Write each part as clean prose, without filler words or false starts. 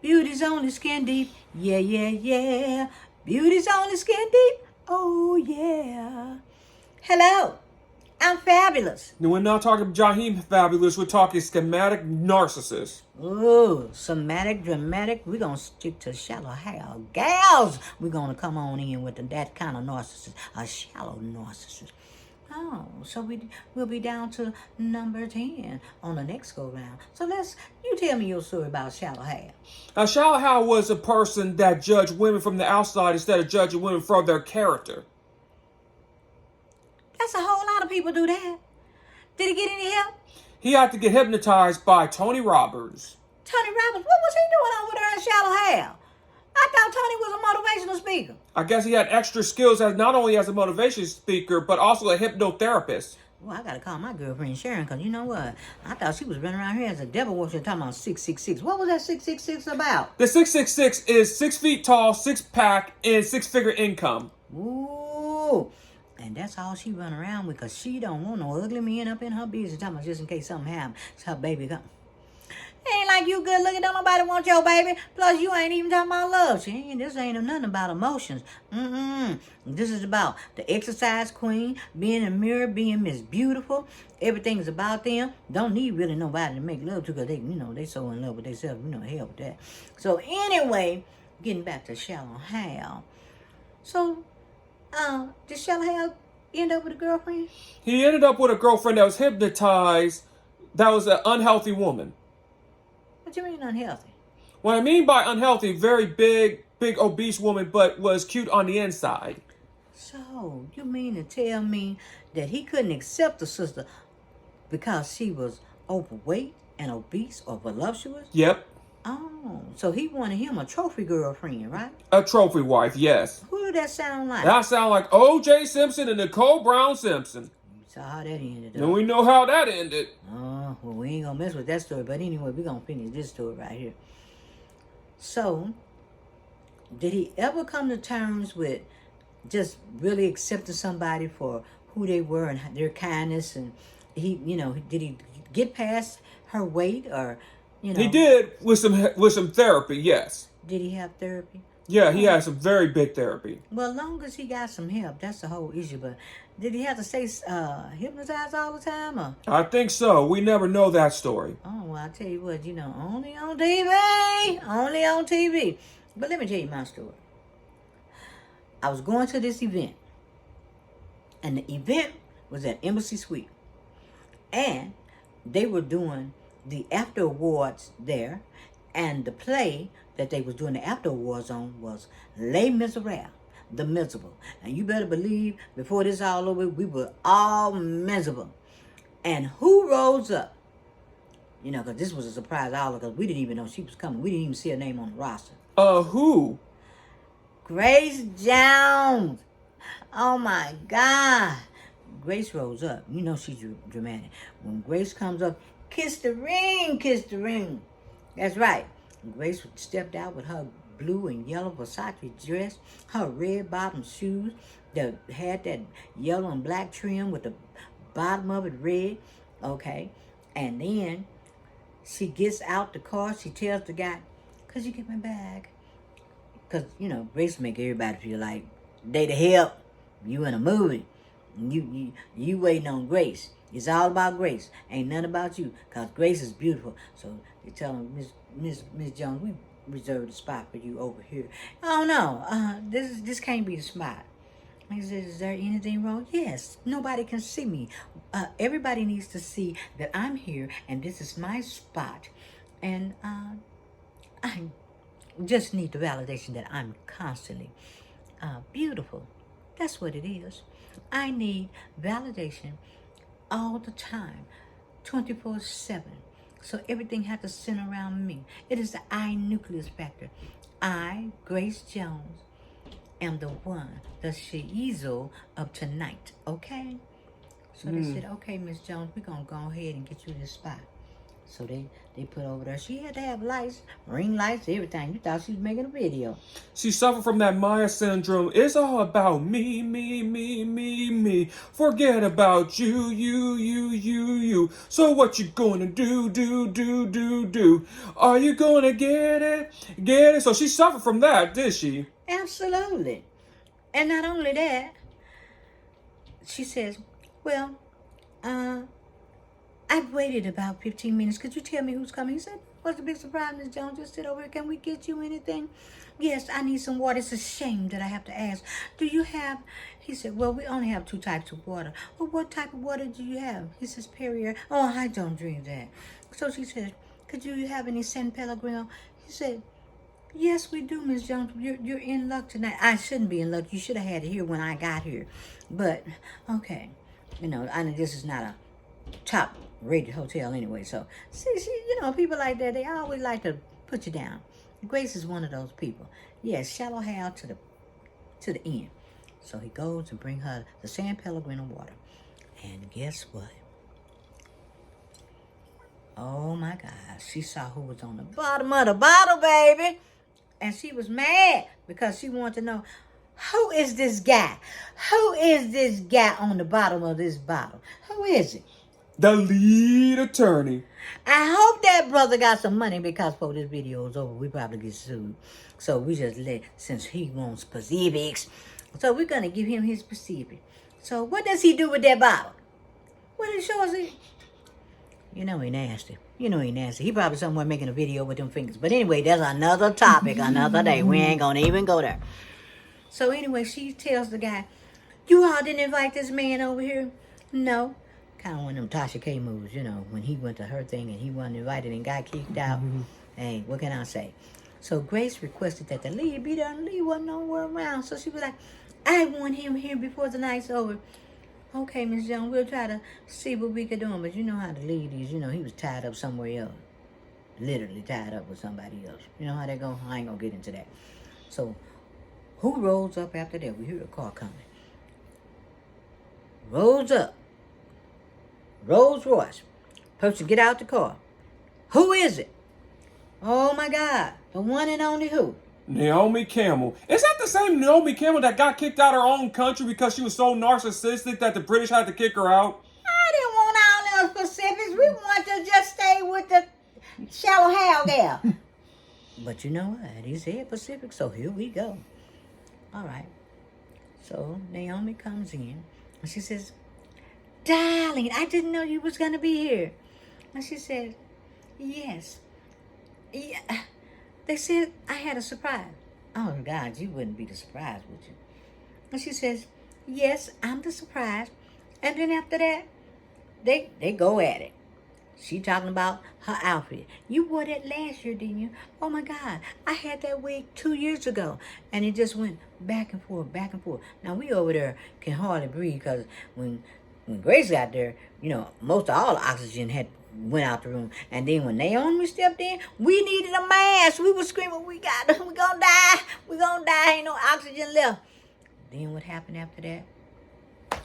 Beauty's only skin deep. Yeah, yeah, yeah. Beauty's only skin deep. Oh, yeah. Hello. I'm fabulous. We're not talking Jaheim Fabulous. We're talking schematic narcissist. Ooh, somatic, dramatic. We're going to stick to Shallow Hal. Gals, we're going to come on in with that kind of narcissist. A shallow narcissist. Oh, so we'll be down to number 10 on the next go round. So you tell me your story about Shallow Hal. Shallow Hal was a person that judged women from the outside instead of judging women from their character. That's a whole lot of people do that. Did he get any help? He had to get hypnotized by Tony Roberts. Tony Roberts? What was he doing over there in Shallow Hal? I thought Tony was a motivational speaker. I guess he had extra skills as not only as a motivation speaker, but also a hypnotherapist. Well, I got to call my girlfriend Sharon, because you know what? I thought she was running around here as a devil worshiper talking about 666. What was that 666 about? The 666 is 6 feet tall, 6-pack, and 6-figure income. Ooh. And that's all she run around with, because she don't want no ugly men up in her business. Talking about just in case something happens. It's her baby come. Ain't like you good looking. Don't nobody want your baby. Plus, you ain't even talking about love. This ain't nothing about emotions. This is about the exercise queen, being in the mirror, being Miss Beautiful. Everything's about them. Don't need really nobody to make love to, because they so in love with themselves. Hell with that. So anyway, getting back to Shallow Hal. So, did Shallow Hal end up with a girlfriend? He ended up with a girlfriend that was hypnotized. That was an unhealthy woman. What do you mean unhealthy? What I mean by unhealthy, very big obese woman, but was cute on the inside. So, you mean to tell me that he couldn't accept the sister because she was overweight and obese or voluptuous? Yep. Oh, so he wanted him a trophy girlfriend, right? A trophy wife, yes. Who did that sound like? That sound like O.J. Simpson and Nicole Brown Simpson. So how that ended up. And we know how that ended. Oh, well, we ain't gonna mess with that story. But anyway, we're gonna finish this story right here. So, did he ever come to terms with just really accepting somebody for who they were and their kindness? And did he get past her weight, or He did with some therapy, yes. Did he have therapy? Yeah, he had some very big therapy. Well, as long as he got some help, that's the whole issue. But did he have to stay hypnotized all the time? Or? I think so. We never know that story. Oh, well, I tell you what, only on TV. Only on TV. But let me tell you my story. I was going to this event. And the event was at Embassy Suite. And they were doing the after awards there. And the play that they was doing the after awards on was Les Miserables, The Miserable. And you better believe, before this all over, we were all miserable. And who rose up? Because this was a surprise all because we didn't even know she was coming. We didn't even see her name on the roster. Who? Grace Jones. Oh, my God. Grace rose up. She's dramatic. When Grace comes up, kiss the ring, kiss the ring. That's right. Grace stepped out with her blue and yellow Versace dress, her red bottom shoes that had that yellow and black trim with the bottom of it red. Okay. And then she gets out the car. She tells the guy, "Could you get my bag?" Because, Grace make everybody feel like they the help. You in a movie. You waiting on Grace. It's all about Grace. Ain't nothing about you. Because Grace is beautiful. So they tell him, Miss Jones, we reserved a spot for you over here. Oh, no. This can't be the spot. He says, "Is there anything wrong?" "Yes. Nobody can see me. Everybody needs to see that I'm here and this is my spot. And I just need the validation that I'm constantly beautiful. That's what it is. I need validation all the time, 24/7. So everything has to center around me. It is the I nucleus factor. I, Grace Jones, am the one, the Shiizo of tonight, okay?" So they said, "Okay, Miss Jones, we're going to go ahead and get you this spot." So they put over there. She had to have lights, ring lights, everything. You thought she was making a video. She suffered from that Maya syndrome. It's all about me, me, me, me, me. Forget about you, you, you, you, you. So what you gonna do, do, do, do, do? Are you gonna get it? Get it? So she suffered from that, did she? Absolutely. And not only that, she says, well, I've waited about 15 minutes. Could you tell me who's coming? He said, what's the big surprise, Miss Jones? Just sit over here. Can we get you anything? Yes, I need some water. It's a shame that I have to ask. Do you have... He said, well, we only have 2 types of water. Well, what type of water do you have? He says, Perrier. Oh, I don't drink that. So she said, could you have any San Pellegrino? He said, yes, we do, Miss Jones. You're in luck tonight. I shouldn't be in luck. You should have had it here when I got here. But, okay. You know, I know this is not a top rated hotel anyway. So, see, you know, people like that, they always like to put you down. Grace is one of those people. Yes, Shallow Hal to the end. So he goes and bring her the San Pellegrino water. And guess what? Oh my God, she saw who was on the bottom of the bottle, baby. And she was mad because she wanted to know, who is this guy? Who is this guy on the bottom of this bottle? Who is it? The lead attorney. I hope that brother got some money because before this video is over, we probably get sued. So we just since he wants specifics, so we're going to give him his specific. So what does he do with that bottle? What did he show us? You know he nasty. You know he nasty. He probably somewhere making a video with them fingers. But anyway, that's another topic, another day. We ain't going to even go there. So anyway, she tells the guy, you all didn't invite this man over here? No. Kind of one of them Tasha K moves, you know, when he went to her thing and he wasn't invited and got kicked out. Hey, what can I say? So Grace requested that the lead be there, and the lead wasn't nowhere around. So she was like, I want him here before the night's over. Okay, Miss Jones, we'll try to see what we can do. But you know how the lead is. You know, he was tied up somewhere else. Literally tied up with somebody else. You know how that go? I ain't going to get into that. So who rolls up after that? We hear a car coming. Rolls up. Rolls Royce. Person get out the car. Who is it? Oh my God. The one and only who? Naomi Campbell. Is that the same Naomi Campbell that got kicked out of her own country because she was so narcissistic that the British had to kick her out? I didn't want all those specifics. We want to just stay with the Shallow Hal gal. But you know what? He said Pacific, so here we go. All right. So Naomi comes in and she says, darling, I didn't know you was going to be here. And she said, yes. Yeah. They said I had a surprise. Oh, God, you wouldn't be the surprise, would you? And she says, yes, I'm the surprise. And then after that, they go at it. She talking about her outfit. You wore that last year, didn't you? Oh, my God. I had that wig 2 years ago. And it just went back and forth, back and forth. Now, we over there can hardly breathe because when Grace got there, you know, most of all the oxygen had went out the room. And then when Naomi stepped in, we needed a mask. We were screaming, we gonna die. We gonna die. Ain't no oxygen left. Then what happened after that?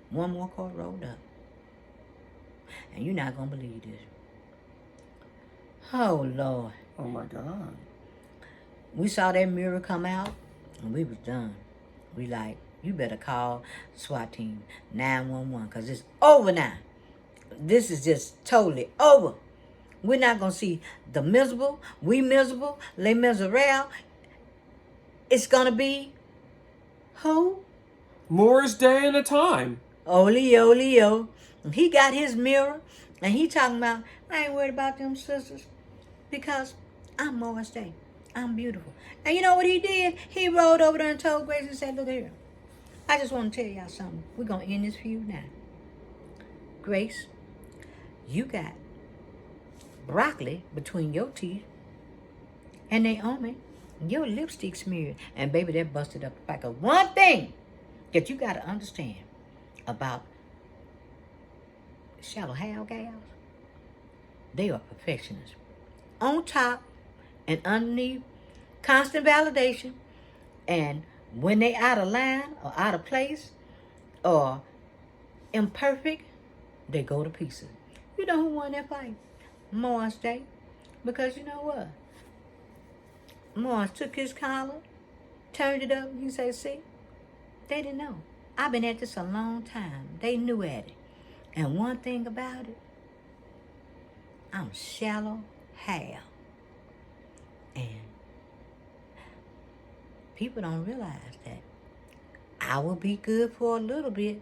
One more car rolled up. And you're not gonna believe this. Oh, Lord. Oh, my God. We saw that mirror come out, and we was done. We like, you better call SWAT team 911 because it's over now. This is just totally over. We're not going to see the miserable, we miserable, les miserables. It's going to be who? Morris Day and a time. Olio. He got his mirror and he talking about, I ain't worried about them sisters because I'm Morris Day. I'm beautiful. And you know what he did? He rolled over there and told Grace and said, look here. I just want to tell y'all something. We're going to end this feud now. Grace, you got broccoli between your teeth. And Naomi, your lipstick smeared. And baby, that busted up the back of one thing that you got to understand about Shallow Hal gals. They are perfectionists. On top and underneath, constant validation. And when they out of line or out of place or imperfect, they go to pieces. You know who won that fight? Morris Day. Because you know what? Morris took his collar, turned it up, and he said, see, they didn't know. I've been at this a long time. They knew at it. And one thing about it, I'm Shallow Hal. And people don't realize that I will be good for a little bit,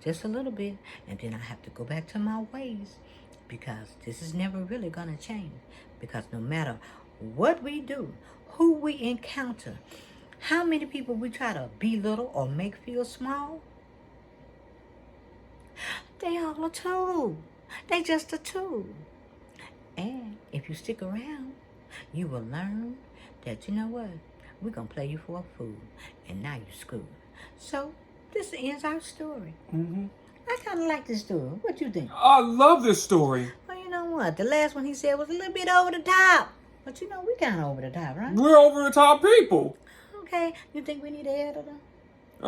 just a little bit, and then I have to go back to my ways, because this is never really going to change. Because no matter what we do, who we encounter, how many people we try to belittle or make feel small, they all a tool. They just a tool. And if you stick around, you will learn that, you know what, we're going to play you for a fool, and now you're screwed. So this ends our story. Mm-hmm. I kind of like this story. What you think? I love this story. Well, you know what? The last one he said was a little bit over the top. But you know, we kind of over the top, right? We're over the top people. Okay. You think we need an editor?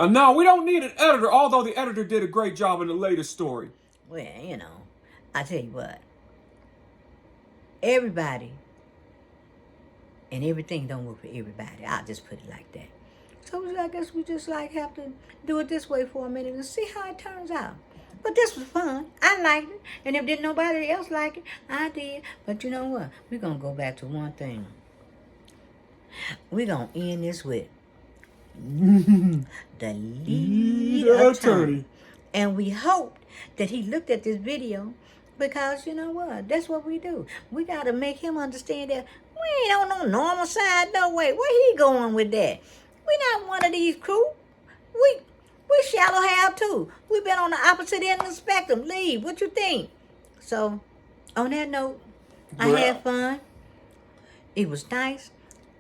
No, we don't need an editor, although the editor did a great job in the latest story. Well, you know, I tell you what. Everybody and everything don't work for everybody. I'll just put it like that. So I guess we just have to do it this way for a minute and see how it turns out. But this was fun. I liked it. And if didn't nobody else like it, I did. But you know what? We're going to go back to one thing. We're going to end this with the lead attorney. And we hoped that he looked at this video, because you know what? That's what we do. We got to make him understand that we ain't on no normal side. No way. Where he going with that? We not one of these crew. We Shallow Hal too. We been on the opposite end of the spectrum. Leave. What you think? So, on that note, I had fun. It was nice.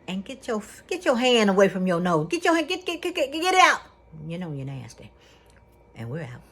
And get your hand away from your nose. Get it out. You know you're nasty. And we're out.